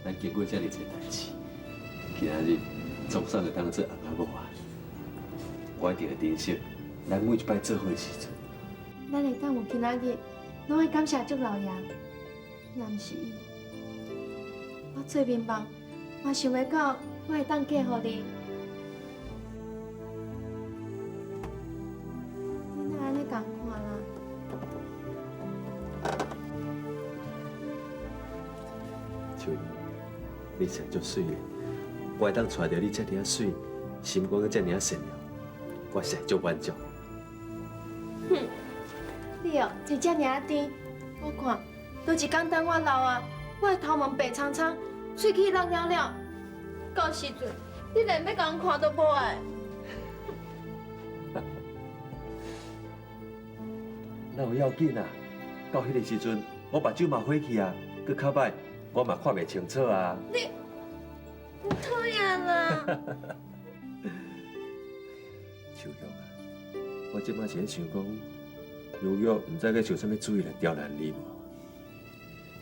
咱经过遮尔侪代志，今仔日总算会当做翁仔某啊！我一定会珍惜咱每一摆做伙的时阵。咱会当有今仔日，拢会感谢祝老爷。若毋是伊，我做面梦嘛想袂到我会当嫁互你。你哪安尼共看啦？秋英，你实在足水的，我会当娶到你遮尔水，心肝阁遮尔善良，我实在足满足。哼，你哦，就遮尔甜，我看，倒一天等我老啊，我的头毛白苍苍，喙齿亮了了，到时阵你连要共看都无爱。那有要紧啊？到迄个时阵，我目睭嘛火去啊，搁较歹，我嘛看袂清楚啊。你讨厌啦！秋玉啊，我即摆是咧想讲，如玉唔知该受啥物主意来刁难你无？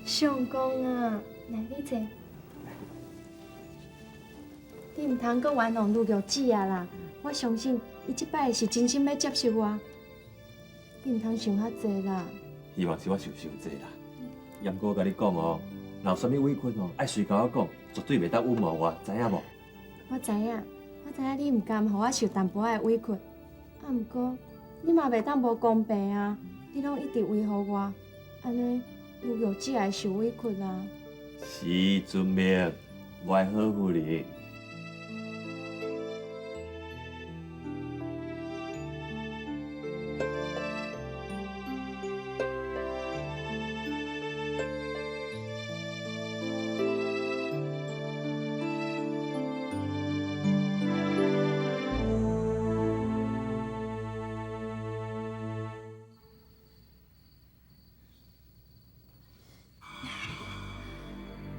相公啊，来你坐。你唔通搁玩弄陆玉姊啊啦！我相信伊即摆是真心要接受我。你唔通想遐济啦。希望是我想伤济啦。严哥甲你讲哦，若有啥物委屈哦，爱随甲我讲，绝对袂当冤枉我，知影无？我知影你唔甘互我受淡薄仔的委屈，啊，毋过你嘛袂当无公平啊！你拢一直维护我，安尼陆玉姊也会受委屈啦。是遵命，我会呵护你。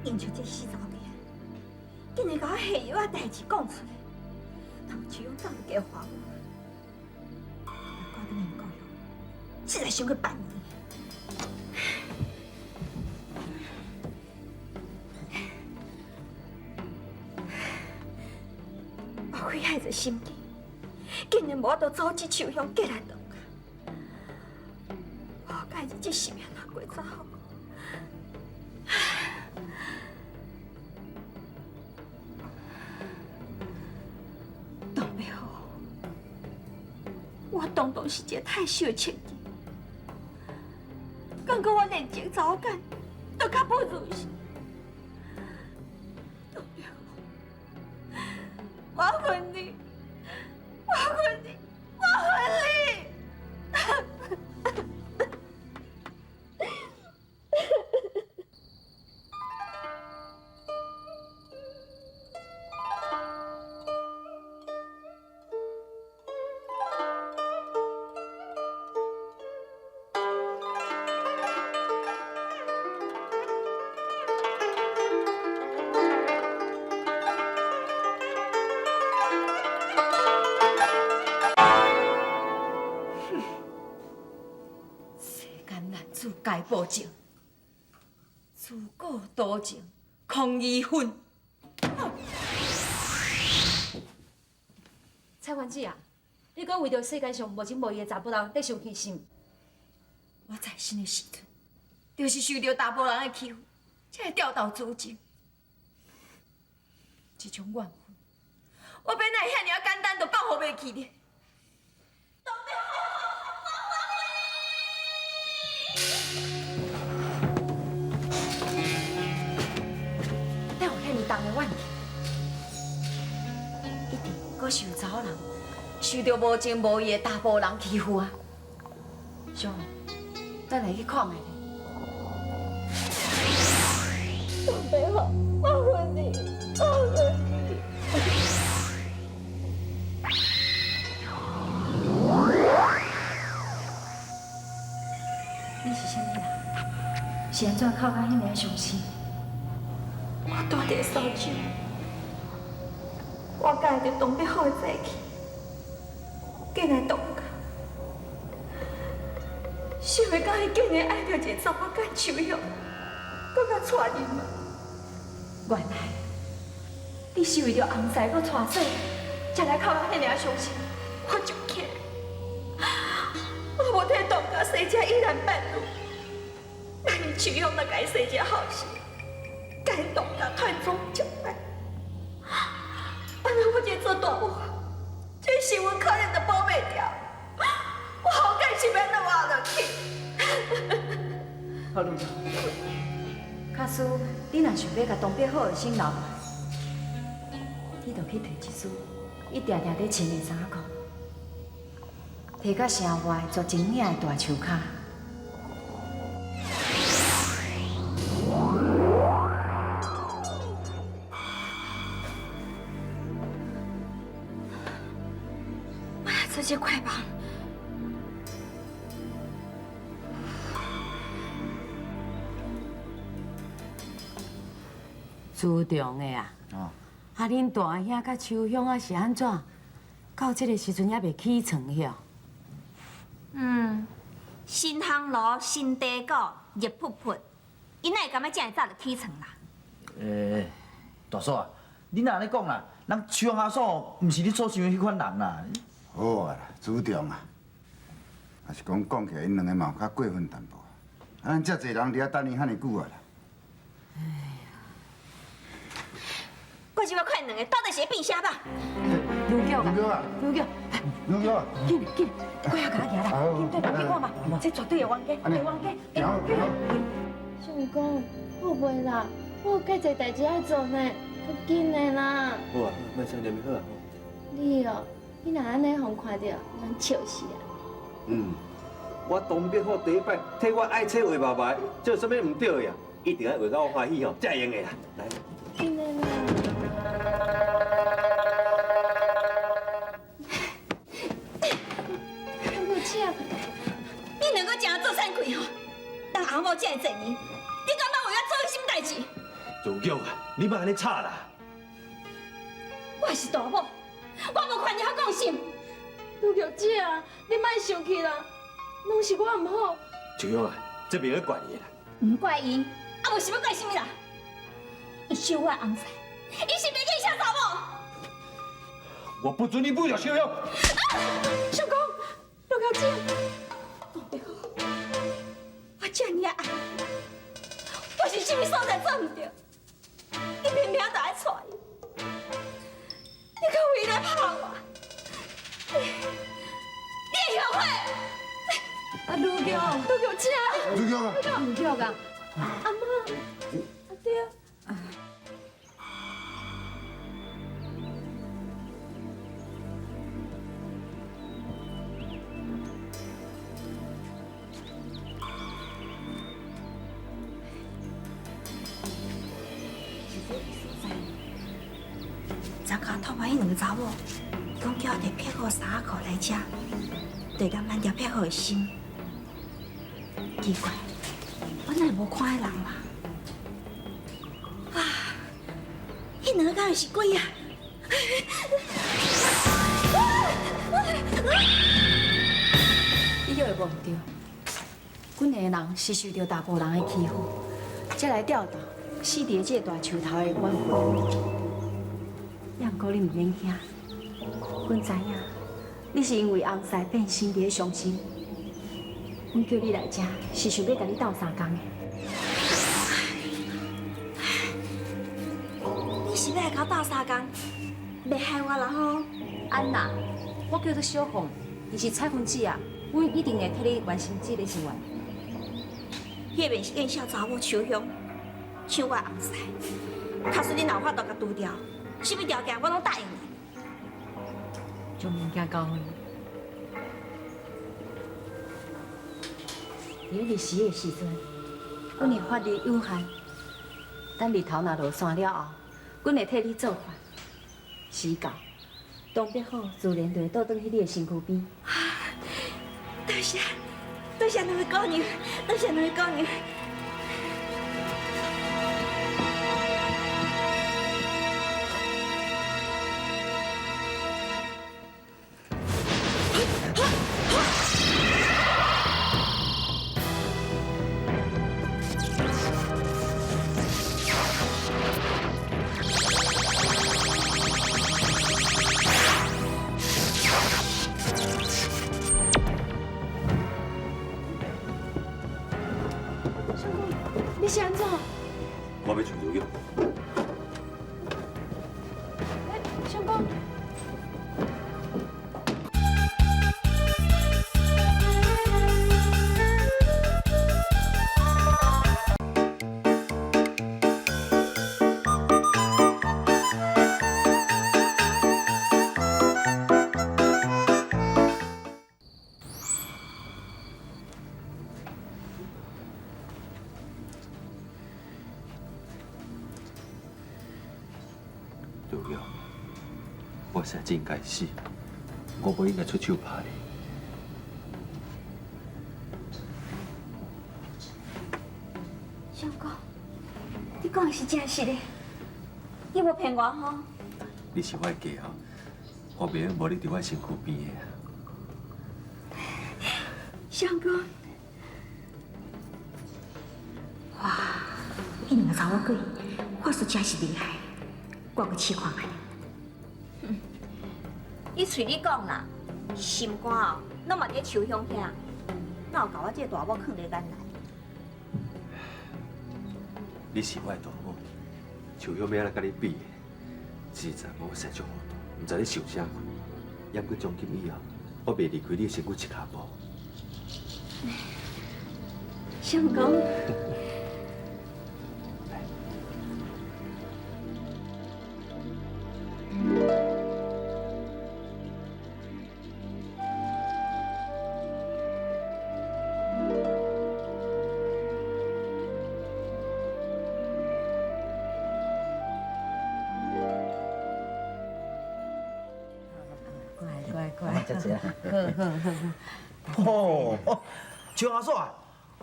因就这死查某囝，竟然甲我下药仔代志讲出来，让秋勇当加还我，我跟你唔够用，实在想去办你。我亏害着心机，竟然无法度阻止秋勇过来当家，我该日这性命哪过怎好？我当当是一个太小的千金，感觉我连情查某囝都较不如是。代表我恨你，我恨你，我恨你！该报警，自古多情空余恨。蔡官子啊，你搁为着世间上无情无义的查甫人在生气心？我在生的时阵，就是受到查甫人的欺负，才会掉到主情。这种怨恨，我本来遐尔简单就放互袂记呢。咱有遐尔重的怨气，一定搁受查某人受到无情无义的查甫人欺负啊！上，咱来去看下。准备好，我恨你，我恨你。你是啥物人？是安怎哭到遐尔伤心？我住伫苏州，我甲伊伫当要好在一起，竟然当家，想袂到伊竟然爱着一个查某囝手用，搁甲带入门。原来你是为着红婿搁娶嫂，才来靠我遐尔伤心，我就气。我无替东家生这依然半路，万一秋香若甲伊生这好事，甲因东家团总结拜。安尼我这做大母，这新闻可能就保袂掉，我后盖是免得活落去。好，陆总，假使你若想要甲东北好的心留，你就去摕一束一定定在穿的衫裤，摕到城外绝真领的大树骹。我要做这快棒。注重的啊！啊，恁大兄甲秋香啊是安怎？到这个时阵还袂起床哟？新烘炉、新地鼓、热噗噗，伊哪会感觉这么早就起床啦？大嫂啊，你若安尼讲啦，人秋香阿嫂毋是你所想的迄款人啦。好啊啦，主重啊，也是讲起来，因两个嘛有较过分淡薄。咱遮济人伫遐等你遐尼久啊啦。我就要看两个到底是变啥吧？刘叫刘叫啊，刘叫，刘叫啊，紧紧，快下甲行啦！紧对旁边看嘛，这绝对会冤家，会冤家！相公，好袂啦，我有介济代志要做呢，快紧的啦！好啊，莫想念好啊。你哦，你若安尼互看到，人笑死啊！我东北好第一摆替我爱车画爸爸，这有啥物唔对呀？一定要画到我欢喜吼，才会用的啦。来，紧的啦！陆姐，你两个真做惭愧哦！当阿某这么济年，你感觉为我做什么代志？主角啊，你莫安尼吵啦！我是大某，我无权你遐讲心。陆姐啊，你莫生气啦，拢是我唔好。主角啊，这边要怪你啦。唔怪伊，啊无是要怪什么啦？伊收我红婿，伊是袂记啥查某？我不准你不了修养。相公，陆姐，东北好，我这么爱，我是什么所在做唔对？你偏偏就爱娶伊，你可为来拍我？你会后悔？啊，刘叫，姐，刘叫啊，刘叫噶，阿妈，阿爹。昨下托我迄两个查某，讲叫我摕撇好衫裤来遮，对咱咱条撇好的心。奇怪，我哪会无看迄人嘛？啊，迄两个敢会是鬼啊？你叫会无唔对？阮个人是受到大部人的欺负，才来调动死伫这大树头的冤魂。也毋过你唔免惊，阮知影你是因为红婿变心伫伤心。阮叫你来遮，是想要甲你斗相共的。你是要来甲我斗相共，袂害我啦吼？安娜，我叫做小凤，你是彩分子啊，阮一定会替你完成这个心愿。迄边是见小查某秋香，抢我红婿，假使你有法度甲除掉，什么条件我拢答应你。将物件交阮。伫咧日时的时阵，阮的法力有限，等日头若落山了后，阮会替你做法。时到，东北好自然就会倒转去你的身躯边。多谢，多谢两位姑娘，多谢两位姑娘。我要找刘勇。相公。刘勇，我实在真该死，我不应该出手拍你。相公，你讲的是真实的，你无骗我吼？你是我的家后，我袂用无你伫我身躯边的。相公，哇，伊两个查某鬼，法术真是厉害，我阁试看卖。你随你讲啦，心肝哦，拢嘛伫树乡遐，哪有甲我这大某囥伫眼内？你是我的大某，像遐要安怎甲你比？实在我实在足糊涂，唔知你想啥货。养过从今以后，我袂离开你的身躯一脚步。相公。乖，谢谢。哦，像阿嫂啊，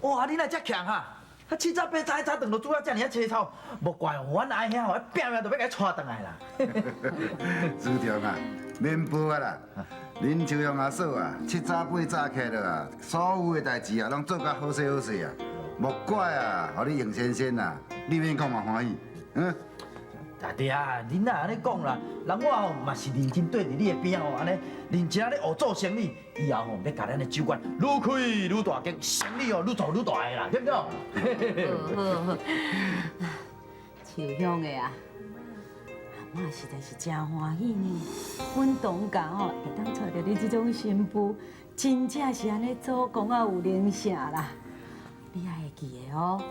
哇，你哪遮强哈？啊，七早八早顿就煮啊遮尔啊青草，莫怪阮阿兄吼，拼命就要甲伊带倒来啦。朱长啊，免报啊啦！恁秋阳阿嫂啊，七早八早起来啊，所有的代志啊，拢做甲好势好势啊。莫怪啊，互你应先生啊，你免讲嘛欢喜，嗯。大弟啊，恁哪安尼讲啦？人我吼嘛是认真对伫你的边吼，安尼认真咧学做生意，以后吼要甲咱的酒馆愈开愈大间，生意哦愈做愈大个啦，对不对？好，秋香的啊，阿妈实在是真欢喜呢。阮东家吼会当找到你这种新妇，真正是安尼做工啊有灵性啦。你也会记得哦，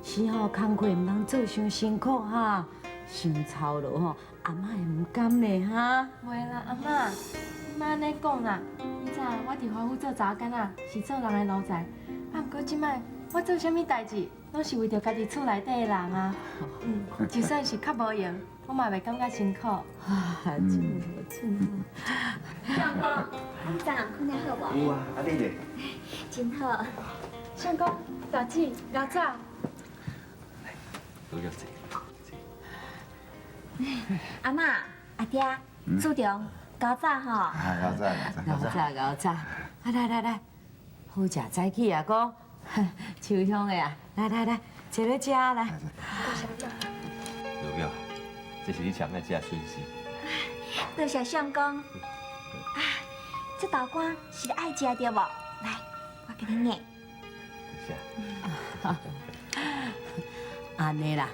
是吼工课唔通做伤辛苦哈。伤操劳吼，阿妈会唔甘呢哈？袂啦，阿妈，你莫安尼讲啦。以前我伫华府做查某囡仔，是做人的奴才。啊，不过即摆我做啥物代志，拢是为着家己厝内底的人啊。就算是较无用，我嘛袂感觉辛苦。啊，真好，真好。相公，你昨暗困得好无？有啊，啊你咧？真好。相公，大姐，老早。刘勇坐。阿妈、阿爹、朱长，高早吼。啊，高早。搞早，来，好食早起啊哥，秋香的啊，来，坐咧食来。刘勇，这是你上爱食的笋丝。多谢相公。啊，这道瓜是爱食对无？来，我给你捏。谢谢。安尼啦，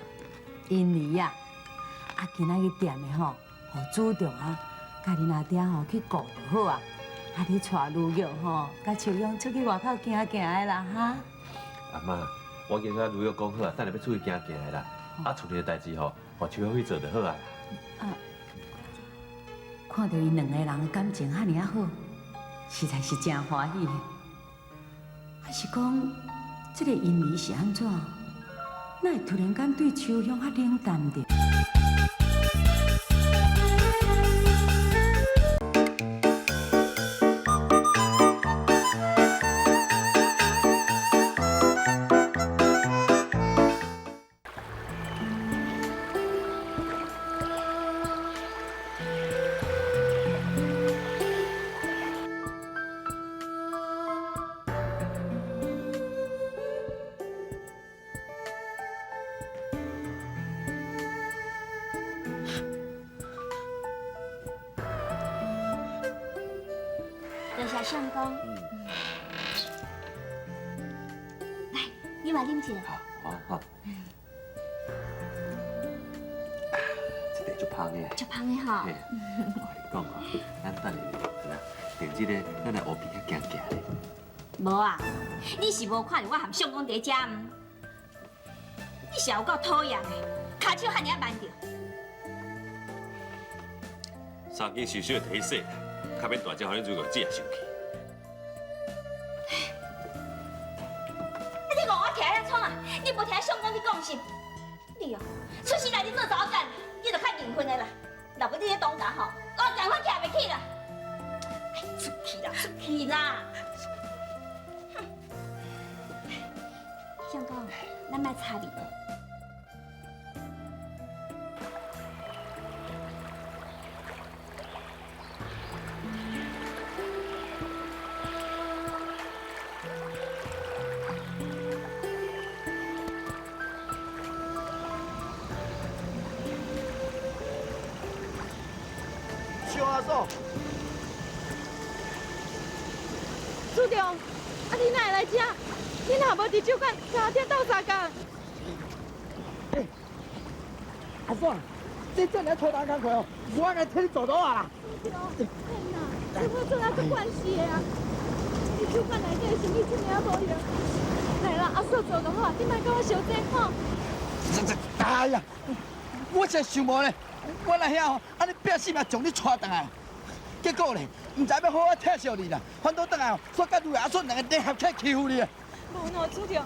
因为呀。啊，今仔日店的吼，互主动啊，家己阿爹吼去顾就好啊。啊，你带女玉吼，甲秋阳出去外口行行的啦哈。阿妈，我今仔如约讲好啊，等下要出去行行的啦。啊，厝里的代志吼，互秋阳去做就好啊。看到因两个人的感情遐尔啊好，实在是真欢喜。还是讲，这个因为是安怎？哪会突然间对秋香遐冷淡着？多谢相公。来，你嘛啉一个。好。芳的。足芳的吼嘿，。我跟你讲哦，咱等下啦，电这个咱来湖边遐行行咧。无啊，你是无看到我含相公伫遮毋？你是有够讨厌的，骹手汉尔慢着。三更小小的提示，较免大只，互你如果只生气。你讲我徛遐创啊？你无听相公你讲是？你哦，出世来你做查某干，你就较认份的啦。若不你咧当家吼，我赶快徛袂起啦。出去啦，出去啦！相公，咱莫吵你。小阿嫂，朱中，啊你哪会来遮？你若无伫酒馆，今仔斗相共。阿嫂，你这样拖单工课哦，我该替你做到啊啦。天哪，这我做啊足关系的啊！你酒馆内底的生意真正无用。来啦，阿嫂做就好，你莫跟我相争吼。哎呀，我真想无咧，我来遐吼，安尼拼死命将你带倒来，结果咧，唔知要好好疼惜你啦，反倒倒来吼，煞甲卢阿顺两个联合起来欺负你。无喏，朱中，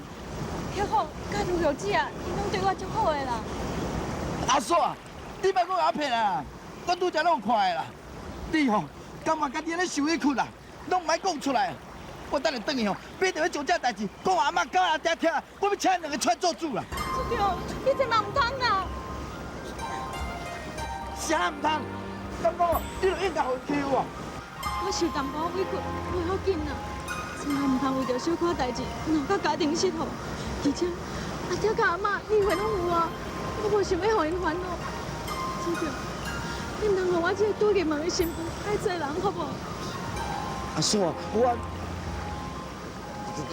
迄好，甲卢小姐啊，伊拢对我足好的啦。阿嫂啊，你莫讲我骗啊，我拄则拢有看的啦。你吼，甘愿家己安尼受委屈啦，拢唔爱讲出来。我等下转去吼，必定要将这代志讲阿妈、讲阿爹听，我要请两个出来做主啦。朱中，你这嘛唔通啊！啥唔通？敢讲哦，你就应该互欺负啊？我受淡薄委屈，不要紧啦。千万唔通为着小可代志，闹到家庭失和。而且阿爹甲阿妈离婚拢有啊，我无想要互因烦恼。朱中，你唔通互我这个拄入门的新妇爱做人，好不好？阿嫂啊，我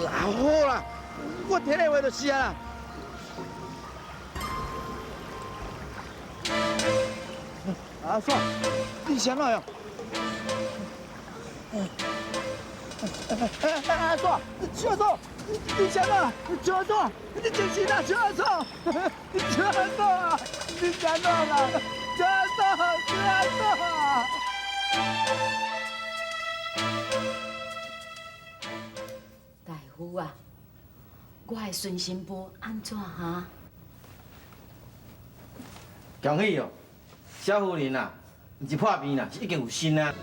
好啦，我听你话就是啊啦。阿嫂，你啥来哦？阿嫂，小嫂，你啥来？小嫂，你就是那小嫂，小嫂，你啥来啦？小嫂，小嫂。大夫啊，我的孙新妇安怎哈？恭喜哦，小夫人啊，毋是破病啦，是已经有心啊。